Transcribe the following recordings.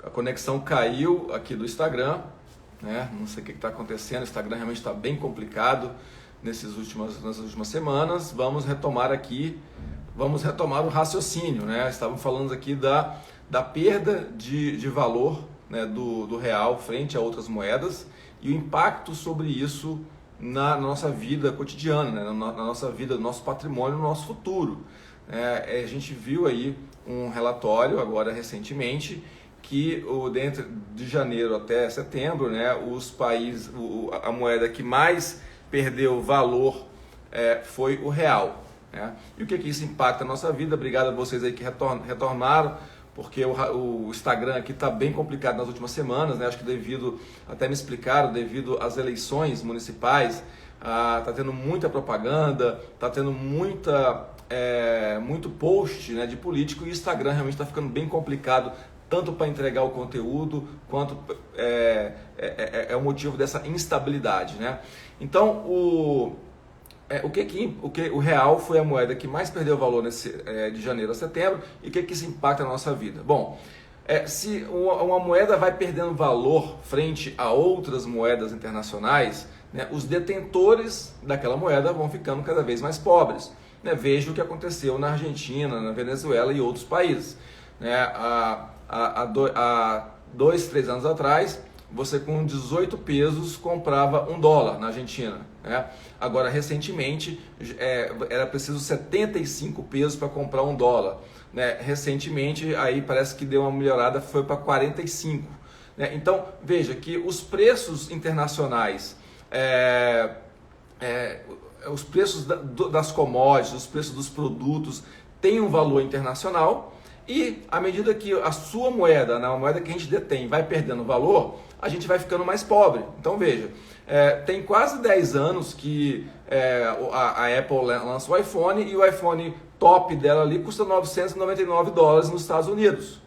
a conexão caiu aqui do Instagram, né? Não sei o que está acontecendo, o Instagram realmente está bem complicado nas últimas semanas. Vamos retomar o raciocínio, né? Estávamos falando aqui da perda de valor, né, do real frente a outras moedas e o impacto sobre isso na nossa vida cotidiana, né? na nossa vida, no nosso patrimônio, no nosso futuro. A gente viu aí um relatório agora recentemente que dentro de janeiro até setembro, né, os países, a moeda que mais perdeu valor foi o real, né? E o que isso impacta na nossa vida? Obrigado a vocês aí que retornaram, porque o Instagram aqui está bem complicado nas últimas semanas, né? Acho que até me explicaram, devido às eleições municipais, está tendo muita propaganda, está tendo muito post, né, de político, e o Instagram realmente está ficando bem complicado, tanto para entregar o conteúdo, quanto é o motivo dessa instabilidade, né? Então, o real foi a moeda que mais perdeu valor de janeiro a setembro. E o que isso impacta na nossa vida? Bom, se uma moeda vai perdendo valor frente a outras moedas internacionais, né, os detentores daquela moeda vão ficando cada vez mais pobres, né? Veja o que aconteceu na Argentina, na Venezuela e outros países, né? Há 2, 3 anos atrás, você com 18 pesos comprava $1 na Argentina, né? Agora, recentemente, era preciso 75 pesos para comprar $1, né? Recentemente, aí parece que deu uma melhorada, foi para 45, né? Então, veja que os preços internacionais, os preços das commodities, os preços dos produtos têm um valor internacional, e à medida que a sua moeda, né, a moeda que a gente detém, vai perdendo valor, a gente vai ficando mais pobre. Então veja, tem quase 10 anos que a Apple lança o iPhone, e o iPhone top dela ali custa $999 nos Estados Unidos.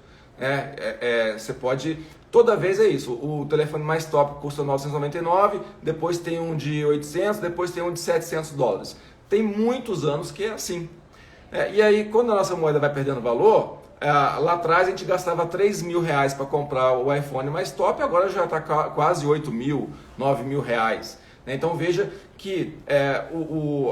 Você pode, toda vez é isso, o telefone mais top custa $999, depois tem um de 800, depois tem um de $700. Tem muitos anos que é assim. E aí, quando a nossa moeda vai perdendo valor, lá atrás a gente gastava R$3.000 para comprar o iPhone mais top, agora já está quase R$8.000, R$9.000. Então veja que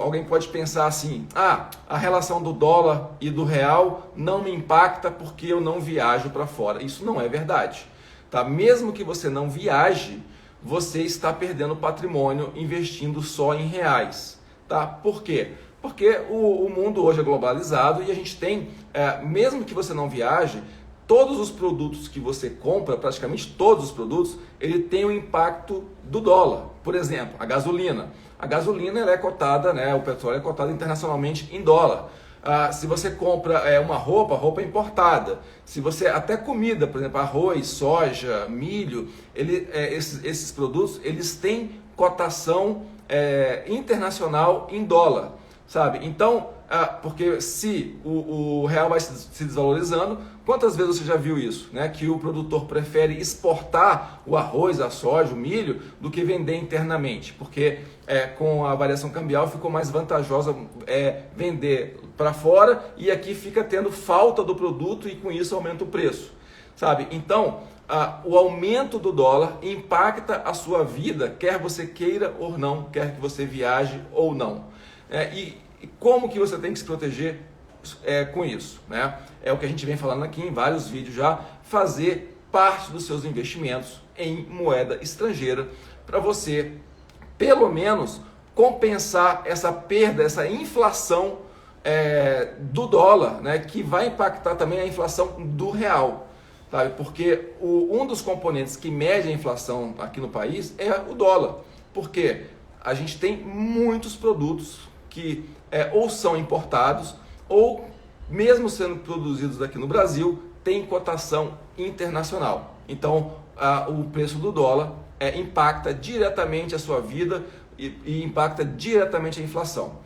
alguém pode pensar assim: a relação do dólar e do real não me impacta porque eu não viajo para fora. Isso não é verdade, tá? Mesmo que você não viaje, você está perdendo patrimônio investindo só em reais, tá? Por quê? Porque o mundo hoje é globalizado e a gente tem, mesmo que você não viaje, todos os produtos que você compra, praticamente todos os produtos, ele tem o impacto do dólar. Por exemplo, a gasolina. A gasolina ela é cotada, né, o petróleo é cotado internacionalmente em dólar. Se você compra uma roupa, a roupa é importada. Se você, até comida, por exemplo, arroz, soja, milho, esses produtos, eles têm cotação internacional em dólar. Sabe? Então, porque se o real vai se desvalorizando, quantas vezes você já viu isso, né? Que o produtor prefere exportar o arroz, a soja, o milho, do que vender internamente, porque com a variação cambial ficou mais vantajosa vender para fora, e aqui fica tendo falta do produto e com isso aumenta o preço, sabe? Então, o aumento do dólar impacta a sua vida, quer você queira ou não, quer que você viaje ou não. E como que você tem que se proteger com isso, né? É o que a gente vem falando aqui em vários vídeos já: fazer parte dos seus investimentos em moeda estrangeira, para você, pelo menos, compensar essa perda, essa inflação do dólar, né? Que vai impactar também a inflação do real, sabe? Porque um dos componentes que mede a inflação aqui no país é o dólar. Por quê? A gente tem muitos produtos que ou são importados, ou mesmo sendo produzidos aqui no Brasil, tem cotação internacional. Então, o preço do dólar impacta diretamente a sua vida e impacta diretamente a inflação.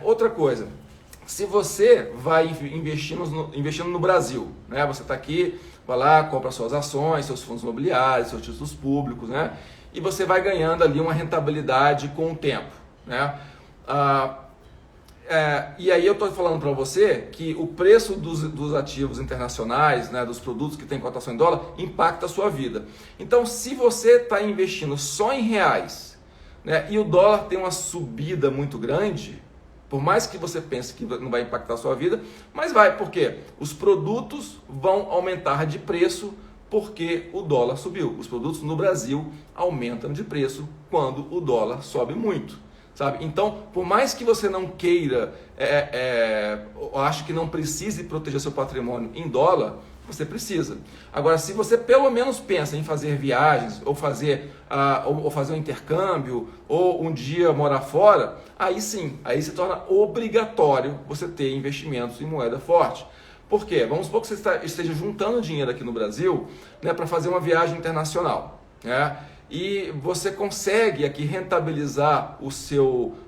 Outra coisa, se você vai investindo no Brasil, né? Você está aqui, vai lá, compra suas ações, seus fundos imobiliários, seus títulos públicos, né? E você vai ganhando ali uma rentabilidade com o tempo, né? E aí eu estou falando para você que o preço dos ativos internacionais, né, dos produtos que têm cotação em dólar, impacta a sua vida. Então, se você está investindo só em reais, né, e o dólar tem uma subida muito grande, por mais que você pense que não vai impactar a sua vida, mas vai, porque os produtos vão aumentar de preço porque o dólar subiu. Os produtos no Brasil aumentam de preço quando o dólar sobe muito. Sabe? Então, por mais que você não queira, eu acho que não precise proteger seu patrimônio em dólar, você precisa. Agora, se você pelo menos pensa em fazer viagens, ou fazer um intercâmbio, ou um dia morar fora, aí sim, aí se torna obrigatório você ter investimentos em moeda forte. Por quê? Vamos supor que você esteja juntando dinheiro aqui no Brasil, né, para fazer uma viagem internacional, né? E você consegue aqui rentabilizar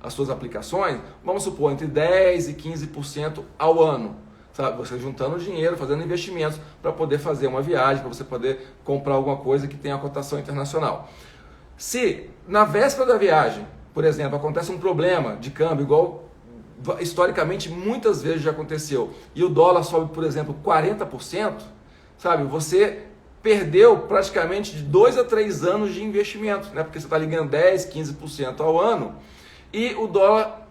as suas aplicações, vamos supor, entre 10% e 15% ao ano. Sabe? Você juntando dinheiro, fazendo investimentos para poder fazer uma viagem, para você poder comprar alguma coisa que tenha a cotação internacional. Se na véspera da viagem, por exemplo, acontece um problema de câmbio, igual historicamente muitas vezes já aconteceu, e o dólar sobe, por exemplo, 40%, sabe? Você perdeu praticamente de 2 a 3 anos de investimento, né? Porque você está ligando 10, 15% ao ano e o dólar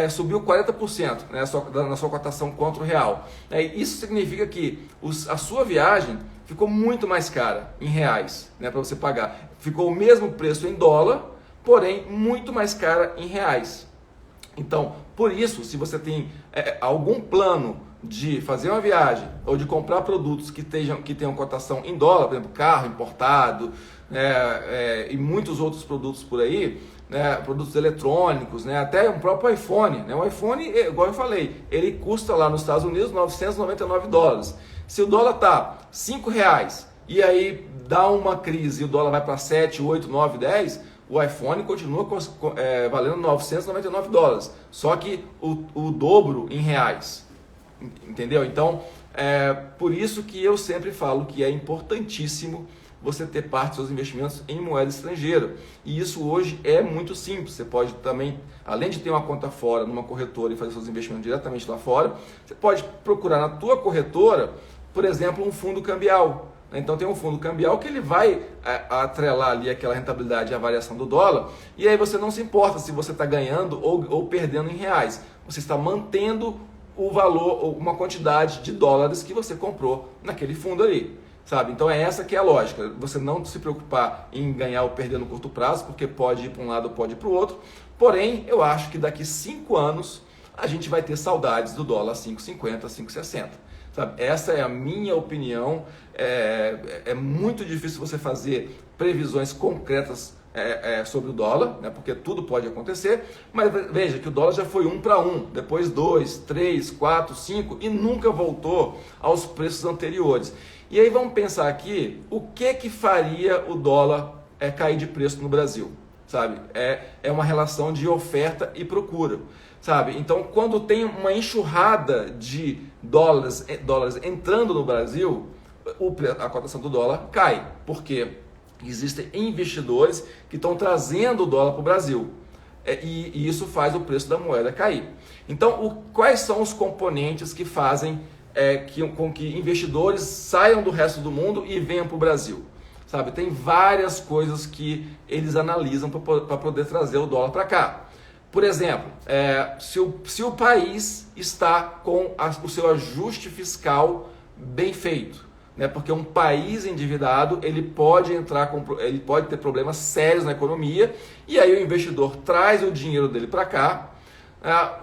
subiu 40%, né, na sua cotação contra o real. Isso significa que a sua viagem ficou muito mais cara em reais, né, para você pagar. Ficou o mesmo preço em dólar, porém muito mais cara em reais. Então, por isso, se você tem algum plano de fazer uma viagem ou de comprar produtos que tenham cotação em dólar, por exemplo, carro importado, e muitos outros produtos por aí, né, produtos eletrônicos, né, até o próprio iPhone. Né, o iPhone, igual eu falei, ele custa lá nos Estados Unidos $999. Se o dólar está R$5 e aí dá uma crise e o dólar vai para 7, 8, 9, 10, o iPhone continua valendo $999, só que o dobro em reais. Entendeu? Então, por isso que eu sempre falo que é importantíssimo você ter parte dos seus investimentos em moeda estrangeira. E isso hoje é muito simples. Você pode também, além de ter uma conta fora numa corretora e fazer seus investimentos diretamente lá fora, você pode procurar na tua corretora, por exemplo, um fundo cambial. Então tem um fundo cambial que ele vai atrelar ali aquela rentabilidade e a variação do dólar, e aí você não se importa se você está ganhando ou perdendo em reais. Você está mantendo o valor, ou uma quantidade de dólares que você comprou naquele fundo ali. Sabe? Então é essa que é a lógica, você não se preocupar em ganhar ou perder no curto prazo, porque pode ir para um lado ou pode ir para o outro. Porém, eu acho que daqui 5 anos a gente vai ter saudades do dólar 5,50, 5,60. Sabe? Essa é a minha opinião. É muito difícil você fazer previsões concretas sobre o dólar, né? Porque tudo pode acontecer, mas veja que o dólar já foi 1 para 1, depois 2, 3, 4, 5 e nunca voltou aos preços anteriores. E aí vamos pensar aqui, o que faria o dólar cair de preço no Brasil? Sabe? É uma relação de oferta e procura. Sabe? Então, quando tem uma enxurrada de dólares entrando no Brasil, a cotação do dólar cai. Por quê? Existem investidores que estão trazendo o dólar para o Brasil. E isso faz o preço da moeda cair. Então, quais são os componentes que fazem com que investidores saiam do resto do mundo e venham para o Brasil? Sabe? Tem várias coisas que eles analisam para poder trazer o dólar para cá. Por exemplo, se o país está com o seu ajuste fiscal bem feito, né? Porque um país endividado ele pode ter problemas sérios na economia, e aí o investidor traz o dinheiro dele para cá.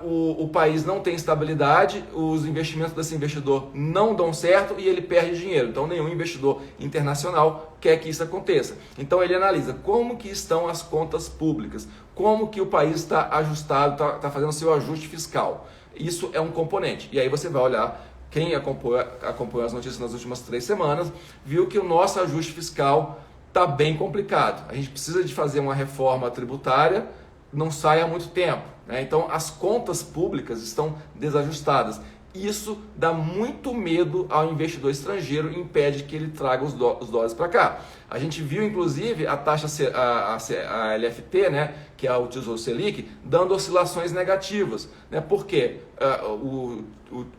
O país não tem estabilidade, os investimentos desse investidor não dão certo e ele perde dinheiro. Então nenhum investidor internacional quer que isso aconteça. Então ele analisa como que estão as contas públicas, como que o país está ajustado, está fazendo seu ajuste fiscal. Isso é um componente. E aí você vai olhar, quem acompanhou as notícias nas últimas 3 semanas, viu que o nosso ajuste fiscal está bem complicado. A gente precisa de fazer uma reforma tributária, não sai há muito tempo. Então as contas públicas estão desajustadas. Isso dá muito medo ao investidor estrangeiro e impede que ele traga os dólares para cá. A gente viu, inclusive, a taxa, a LFT, né, que é o Tesouro Selic, dando oscilações negativas. Né, porque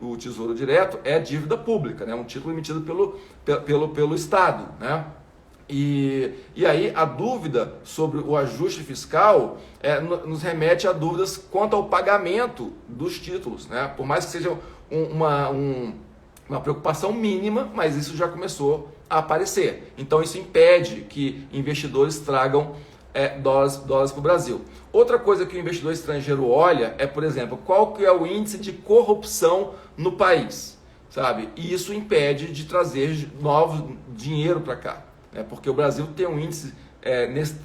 o Tesouro Direto é dívida pública, né, um título emitido pelo Estado. Né? E aí a dúvida sobre o ajuste fiscal nos remete a dúvidas quanto ao pagamento dos títulos, né? Por mais que seja uma preocupação mínima, mas isso já começou a aparecer. Então isso impede que investidores tragam dólares para o Brasil. Outra coisa que o investidor estrangeiro olha é, por exemplo, qual que é o índice de corrupção no país, sabe? E isso impede de trazer novo dinheiro para cá. Porque o Brasil tem um índice,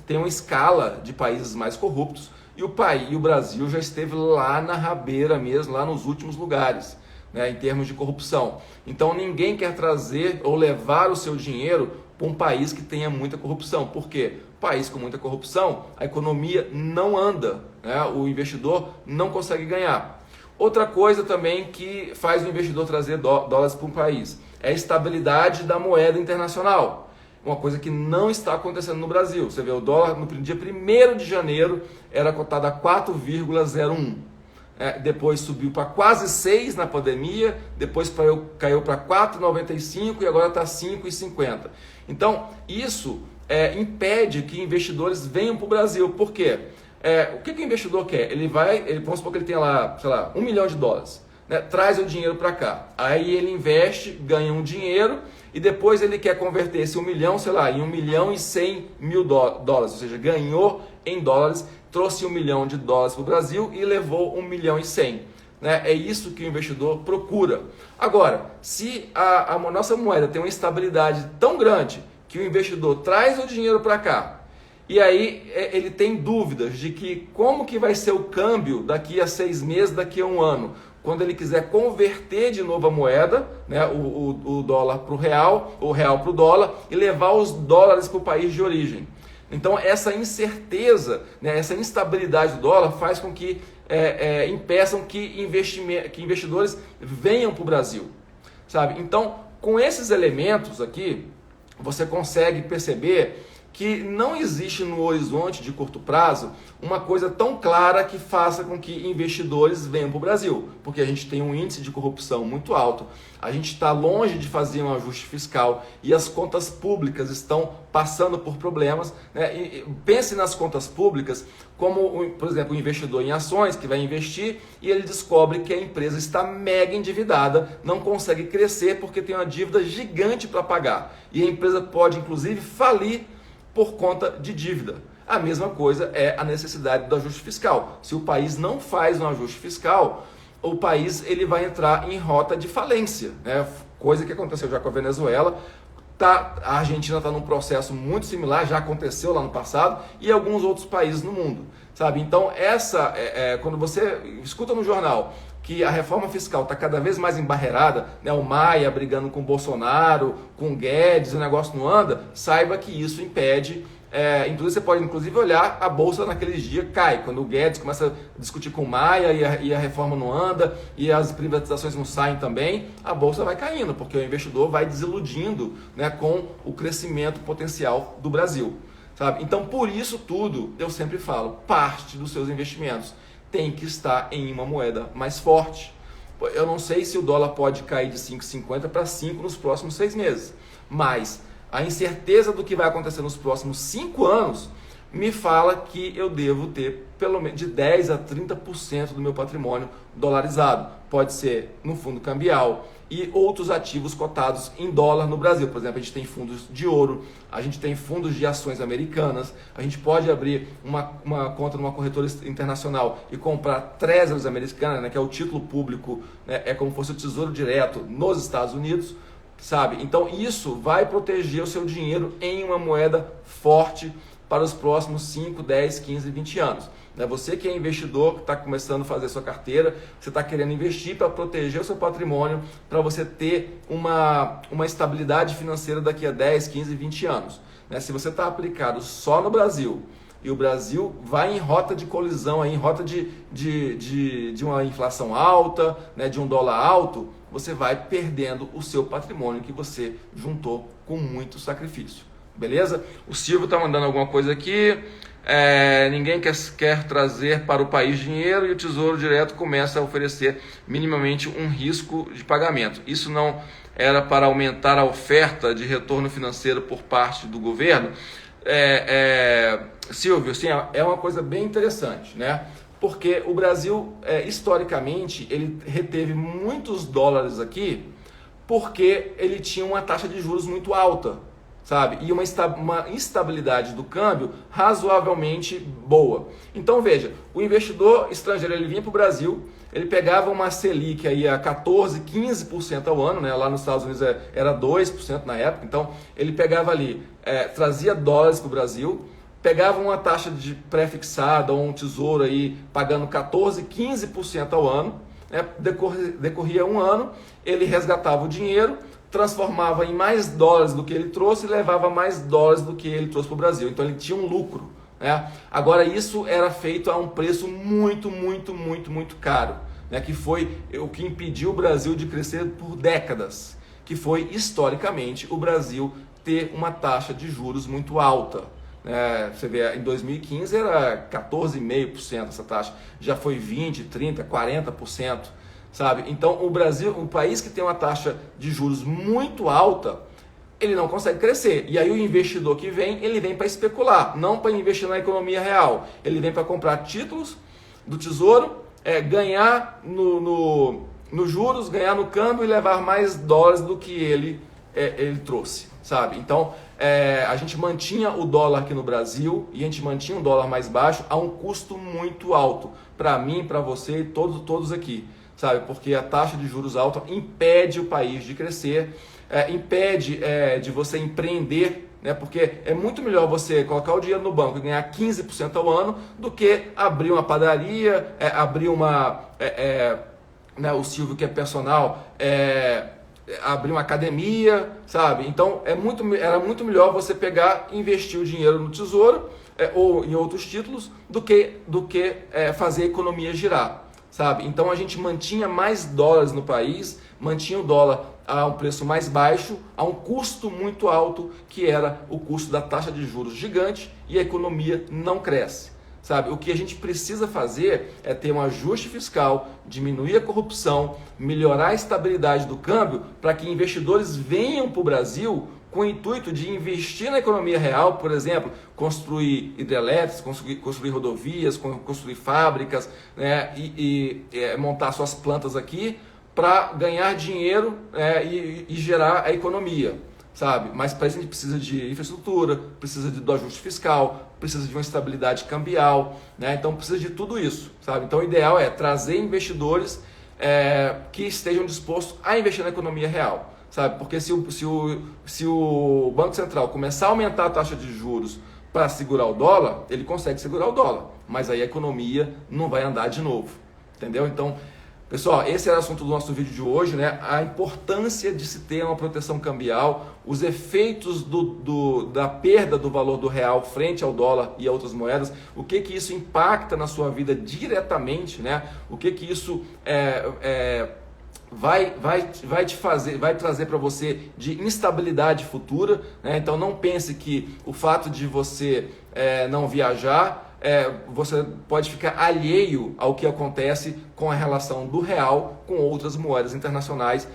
tem uma escala de países mais corruptos e o Brasil já esteve lá na rabeira mesmo, lá nos últimos lugares, né, em termos de corrupção. Então ninguém quer trazer ou levar o seu dinheiro para um país que tenha muita corrupção. Por quê? País com muita corrupção, a economia não anda, né, o investidor não consegue ganhar. Outra coisa também que faz o investidor trazer dólares para um país é a estabilidade da moeda internacional. Uma coisa que não está acontecendo no Brasil. Você vê, o dólar no dia 1º de janeiro era cotado a 4,01. Depois subiu para quase 6 na pandemia, depois caiu para 4,95 e agora está 5,50. Então, isso impede que investidores venham para o Brasil. Por quê? O que o investidor quer? Vamos supor que ele tenha lá, sei lá, $1 milhão. Né? Traz o dinheiro para cá. Aí ele investe, ganha um dinheiro e depois ele quer converter esse 1 milhão, sei lá, em 1.100.000 dólares, ou seja, ganhou em dólares, trouxe $1 milhão para o Brasil e levou 1.100.000. Né? É isso que o investidor procura. Agora, se a nossa moeda tem uma estabilidade tão grande que o investidor traz o dinheiro para cá, e aí ele tem dúvidas de que como que vai ser o câmbio daqui a 6 meses, daqui a 1 ano, quando ele quiser converter de novo a moeda, né, o dólar para o real, o real para o dólar, e levar os dólares para o país de origem. Então essa incerteza, né, essa instabilidade do dólar faz com que impeçam que investidores venham para o Brasil. Sabe? Então, com esses elementos aqui, você consegue perceber que não existe no horizonte de curto prazo uma coisa tão clara que faça com que investidores venham para o Brasil, porque a gente tem um índice de corrupção muito alto, a gente está longe de fazer um ajuste fiscal e as contas públicas estão passando por problemas. Né? E pense nas contas públicas como, por exemplo, um investidor em ações que vai investir e ele descobre que a empresa está mega endividada, não consegue crescer porque tem uma dívida gigante para pagar e a empresa pode inclusive falir por conta de dívida. A mesma coisa é a necessidade do ajuste fiscal. Se o país não faz um ajuste fiscal, o país ele vai entrar em rota de falência, né? Coisa que aconteceu já com a Venezuela. A Argentina está num processo muito similar, já aconteceu lá no passado, e alguns outros países no mundo. Sabe? Então, quando você escuta no jornal que a reforma fiscal está cada vez mais embarreirada, né? O Maia brigando com o Bolsonaro, com o Guedes, o negócio não anda, saiba que isso impede. Você pode olhar, a Bolsa naqueles dias cai, quando o Guedes começa a discutir com o Maia e a reforma não anda e as privatizações não saem também, a Bolsa vai caindo, porque o investidor vai desiludindo, né, com o crescimento potencial do Brasil. Sabe? Então, por isso tudo, eu sempre falo, parte dos seus investimentos tem que estar em uma moeda mais forte. Eu não sei se o dólar pode cair de 5,50 para 5 nos próximos 6 meses, mas a incerteza do que vai acontecer nos próximos 5 anos me fala que eu devo ter pelo menos de 10 a 30% do meu patrimônio dolarizado. Pode ser no fundo cambial e outros ativos cotados em dólar no Brasil. Por exemplo, a gente tem fundos de ouro, a gente tem fundos de ações americanas, a gente pode abrir uma conta numa corretora internacional e comprar Treasuries americanas, né, que é o título público, né, é como se fosse o Tesouro Direto nos Estados Unidos. Sabe? Então isso vai proteger o seu dinheiro em uma moeda forte para os próximos 5, 10, 15, 20 anos. Você que é investidor, que está começando a fazer sua carteira, você está querendo investir para proteger o seu patrimônio, para você ter uma estabilidade financeira daqui a 10, 15, 20 anos. Se você está aplicado só no Brasil e o Brasil vai em rota de colisão, aí, em rota de uma inflação alta, né, de um dólar alto, você vai perdendo o seu patrimônio que você juntou com muito sacrifício. Beleza? O Silvio está mandando alguma coisa aqui. Ninguém quer trazer para o país dinheiro e o Tesouro Direto começa a oferecer minimamente um risco de pagamento. Isso não era para aumentar a oferta de retorno financeiro por parte do governo? Silvio, sim, é uma coisa bem interessante, né? Porque o Brasil, historicamente, ele reteve muitos dólares aqui porque ele tinha uma taxa de juros muito alta, sabe? E uma instabilidade do câmbio razoavelmente boa. Então veja, o investidor estrangeiro ele vinha para o Brasil, ele pegava uma Selic aí a 14, 15% ao ano, né? Lá nos Estados Unidos era 2% na época, então ele pegava ali, trazia dólares para o Brasil, pegava uma taxa de pré-fixada ou um tesouro aí pagando 14, 15% ao ano, né? Decorria um ano, ele resgatava o dinheiro, transformava em mais dólares do que ele trouxe e levava mais dólares do que ele trouxe para o Brasil. Então ele tinha um lucro, né? Agora isso era feito a um preço muito, muito, muito, muito caro, né? Que foi o que impediu o Brasil de crescer por décadas, que foi historicamente o Brasil ter uma taxa de juros muito alta. Você vê, em 2015 era 14,5% essa taxa, já foi 20%, 30%, 40%. Sabe? Então o Brasil, um país que tem uma taxa de juros muito alta, ele não consegue crescer. E aí o investidor que vem, ele vem para especular, não para investir na economia real. Ele vem para comprar títulos do Tesouro, ganhar no juros, ganhar no câmbio e levar mais dólares do que ele trouxe, sabe? Então a gente mantinha o dólar aqui no Brasil e a gente mantinha um dólar mais baixo a um custo muito alto. Para mim, para você e todos aqui. Sabe? Porque a taxa de juros alta impede o país de crescer, impede de você empreender, né? Porque é muito melhor você colocar o dinheiro no banco e ganhar 15% ao ano do que abrir uma padaria, abrir uma... né? O Silvio que é personal, abrir uma academia, sabe? Então era muito melhor você pegar e investir o dinheiro no Tesouro ou em outros títulos do que fazer a economia girar. Sabe? Então a gente mantinha mais dólares no país, mantinha o dólar a um preço mais baixo, a um custo muito alto, que era o custo da taxa de juros gigante, e a economia não cresce. Sabe? O que a gente precisa fazer é ter um ajuste fiscal, diminuir a corrupção, melhorar a estabilidade do câmbio, para que investidores venham para o Brasil com o intuito de investir na economia real, por exemplo, construir hidrelétricas, construir rodovias, construir fábricas, né, e montar suas plantas aqui para ganhar dinheiro e gerar a economia, sabe? Mas para isso a gente precisa de infraestrutura, precisa do ajuste fiscal, precisa de uma estabilidade cambial, né? Então precisa de tudo isso, sabe? Então o ideal é trazer investidores que estejam dispostos a investir na economia real. Sabe? Porque se o Banco Central começar a aumentar a taxa de juros para segurar o dólar, ele consegue segurar o dólar, mas aí a economia não vai andar de novo, entendeu? Então, pessoal, esse era o assunto do nosso vídeo de hoje, né? A importância de se ter uma proteção cambial, os efeitos da perda do valor do real frente ao dólar e a outras moedas, o que isso impacta na sua vida diretamente, né? O que isso vai trazer para você de instabilidade futura, né? Então não pense que o fato de você não viajar, você pode ficar alheio ao que acontece com a relação do real com outras moedas internacionais,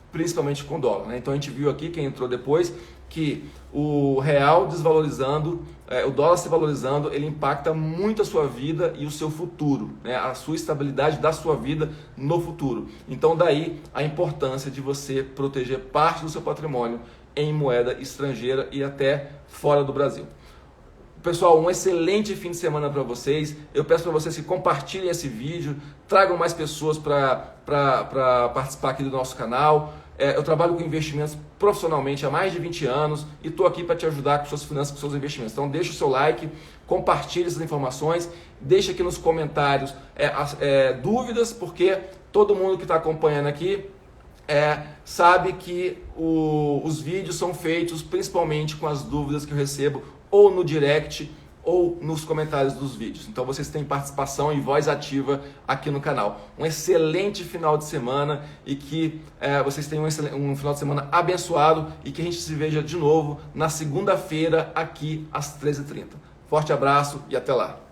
principalmente com o dólar, né? Então a gente viu aqui, quem entrou depois, que o real desvalorizando, o dólar se valorizando, ele impacta muito a sua vida e o seu futuro, né? A sua estabilidade da sua vida no futuro. Então daí a importância de você proteger parte do seu patrimônio em moeda estrangeira e até fora do Brasil. Pessoal, um excelente fim de semana para vocês. Eu peço para vocês que compartilhem esse vídeo, tragam mais pessoas para participar aqui do nosso canal. Eu trabalho com investimentos profissionalmente há mais de 20 anos e estou aqui para te ajudar com suas finanças, com seus investimentos. Então deixa o seu like, compartilhe essas informações, deixa aqui nos comentários dúvidas, porque todo mundo que está acompanhando aqui sabe que os vídeos são feitos principalmente com as dúvidas que eu recebo ou no direct ou nos comentários dos vídeos. Então vocês têm participação e voz ativa aqui no canal. Um excelente final de semana e que vocês tenham um final de semana abençoado e que a gente se veja de novo na segunda-feira aqui às 13h30. Forte abraço e até lá!